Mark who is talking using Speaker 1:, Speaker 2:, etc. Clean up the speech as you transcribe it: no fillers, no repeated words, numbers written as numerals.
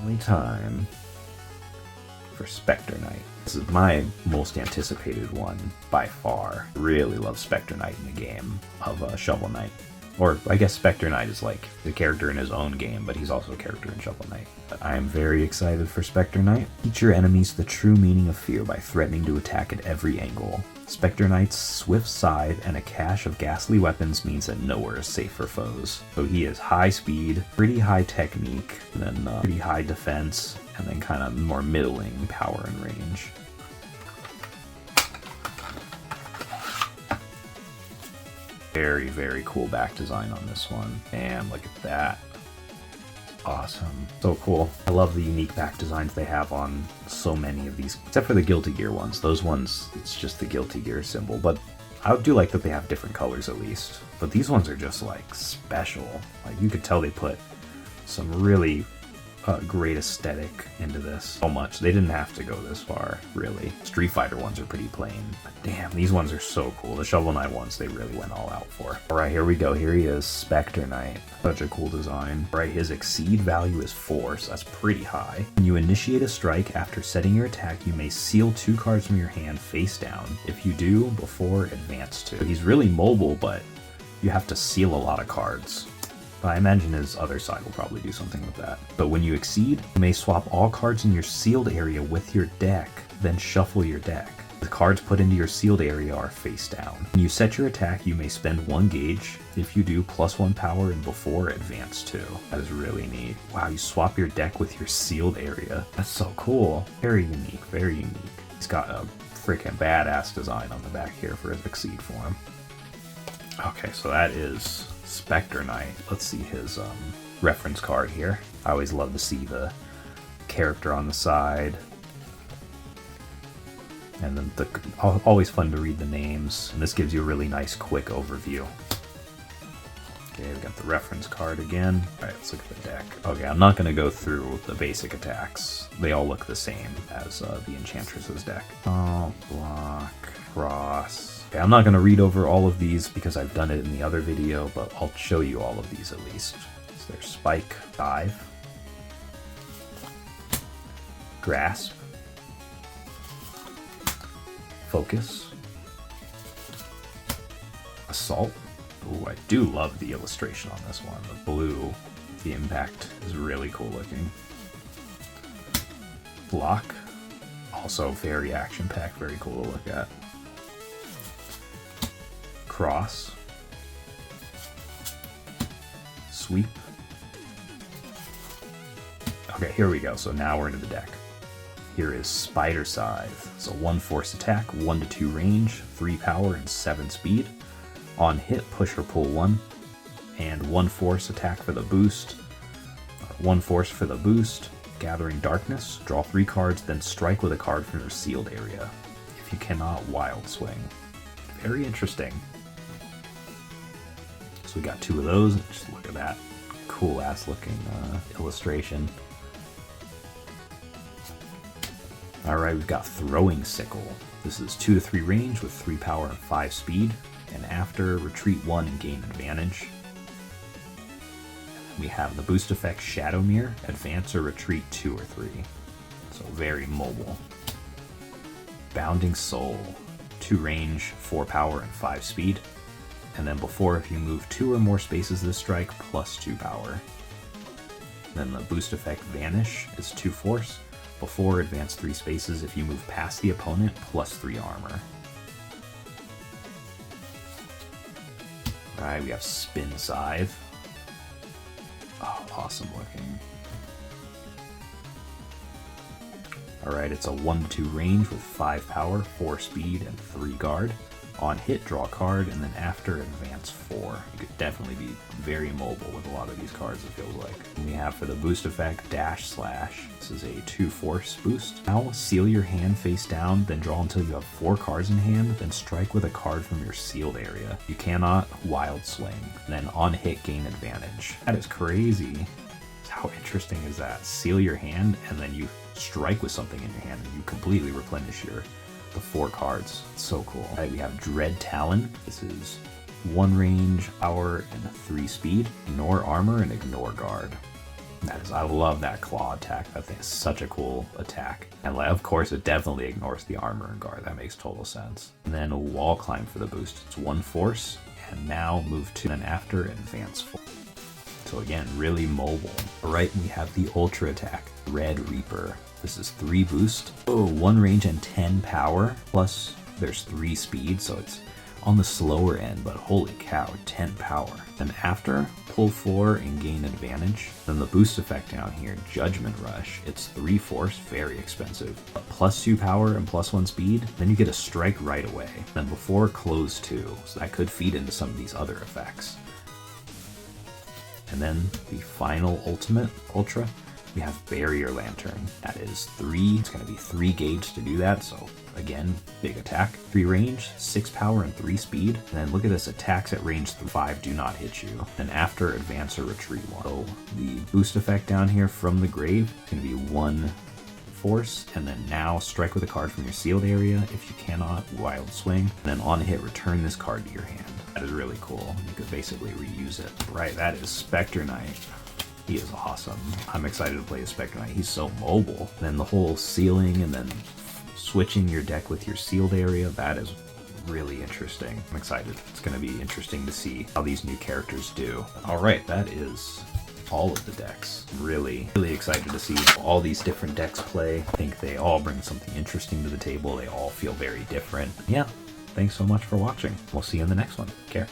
Speaker 1: Only time for Specter Knight. This is my most anticipated one by far. Really love Specter Knight in the game of Shovel Knight. Or I guess Specter Knight is like the character in his own game, but he's also a character in Shovel Knight. But I am very excited for Specter Knight. Teach your enemies the true meaning of fear by threatening to attack at every angle. Specter Knight's swift scythe and a cache of ghastly weapons means that nowhere is safe for foes. So he is high speed, pretty high technique, and then pretty high defense, and then kind of more middling power and range. Very, very cool back design on this one. And look at that. Awesome. So cool. I love the unique back designs they have on so many of these, except for the Guilty Gear ones. Those ones, it's just the Guilty Gear symbol, but I do like that they have different colors at least. But these ones are just like special. Like you could tell they put some really great aesthetic into this. So much. They didn't have to go this far, really. Street Fighter ones are pretty plain, but damn, these ones are so cool. The Shovel Knight ones, they really went all out for. Alright, here we go. Here he is, Specter Knight. Such a cool design. Alright, his exceed value is 4, so that's pretty high. When you initiate a strike, after setting your attack, you may seal 2 cards from your hand face down. If you do, before advance 2. So he's really mobile, but you have to seal a lot of cards. I imagine his other side will probably do something with that. But when you exceed, you may swap all cards in your sealed area with your deck, then shuffle your deck. The cards put into your sealed area are face down. When you set your attack, you may spend 1 gauge. If you do, +1 power, and before, advance 2. That is really neat. Wow, you swap your deck with your sealed area. That's so cool. Very unique, very unique. He's got a freaking badass design on the back here for his exceed form. Okay, so that is Specter Knight. Let's see his reference card here. I always love to see the character on the side. And then always fun to read the names. And this gives you a really nice quick overview. Okay, we got the reference card again. Alright, let's look at the deck. Okay, I'm not going to go through the basic attacks. They all look the same as the Enchantress's deck. Oh, block, cross. Okay, I'm not going to read over all of these because I've done it in the other video, but I'll show you all of these at least. So there's Spike, Dive, Grasp, Focus, Assault. Ooh, I do love the illustration on this one. The blue, the impact is really cool looking. Block, also very action-packed, very cool to look at. Cross, Sweep. Okay, here we go. So now we're into the deck. Here is Spider Scythe. So 1 force attack, 1 to 2 range, 3 power, and 7 speed. On hit, push or pull 1, and 1 force attack for the boost. 1 force for the boost. Gathering Darkness. Draw 3 cards, then strike with a card from your sealed area. If you cannot, Wild Swing. Very interesting. We got 2 of those. Just look at that cool ass looking illustration. Alright, we've got Throwing Sickle. This is 2 to 3 range with 3 power and 5 speed. And after, retreat 1 and gain advantage. We have the boost effect Shadow Mirror, advance or retreat 2 or 3. So very mobile. Bounding Soul. 2 range, 4 power, and 5 speed. And then before, if you move 2 or more spaces this strike, +2 power. Then the boost effect Vanish is 2 force. Before, advance 3 spaces if you move past the opponent, +3 armor. Alright, we have Spin Scythe. Oh, awesome looking. Alright, it's a 1 to 2 range with 5 power, 4 speed, and 3 guard. On hit, draw a card, and then after, advance 4. You could definitely be very mobile with a lot of these cards, it feels like. And we have for the boost effect, Dash Slash. This is a 2 force boost. Now, seal your hand face down, then draw until you have 4 cards in hand, then strike with a card from your sealed area. You cannot Wild Swing. And then on hit, gain advantage. That is crazy. How interesting is that? Seal your hand, and then you strike with something in your hand, and you completely replenish the 4 cards. It's so cool. Right, we have Dread Talon. This is 1 range, power, and 3 speed. Ignore armor and ignore guard. I love that claw attack. That thing is such a cool attack. And of course, it definitely ignores the armor and guard. That makes total sense. And then a wall climb for the boost. It's 1 force, and now move 2, and after advance 4. So again, really mobile. All right, we have the ultra attack, Red Reaper. This is 3 boost. Oh, 1 range and 10 power. Plus there's 3 speed, so it's on the slower end, but holy cow, 10 power. Then after, pull 4 and gain advantage. Then the boost effect down here, Judgment Rush. It's 3 force, very expensive. Plus 2 power and plus 1 speed. Then you get a strike right away. Then before, close 2. So that could feed into some of these other effects. And then the final ultimate, Ultra, we have Barrier Lantern. That is 3. It's going to be 3 gauge to do that, so again, big attack. 3 range, 6 power, and 3 speed. And then look at this, attacks at range 5 do not hit you. Then after, advance or retreat 1. So the boost effect down here from the grave is going to be 1 force, and then now strike with a card from your sealed area. If you cannot, Wild Swing. And then on hit, return this card to your hand. That is really cool. You could basically reuse it. Right, that is Specter Knight. He is awesome. I'm excited to play a Specter Knight. He's so mobile. Then the whole sealing and then switching your deck with your sealed area, that is really interesting. I'm excited. It's going to be interesting to see how these new characters do. All right, that is all of the decks. Really excited to see all these different decks play. I think they all bring something interesting to the table. They all feel very different. Yeah, thanks so much for watching. We'll see you in the next one. Take care.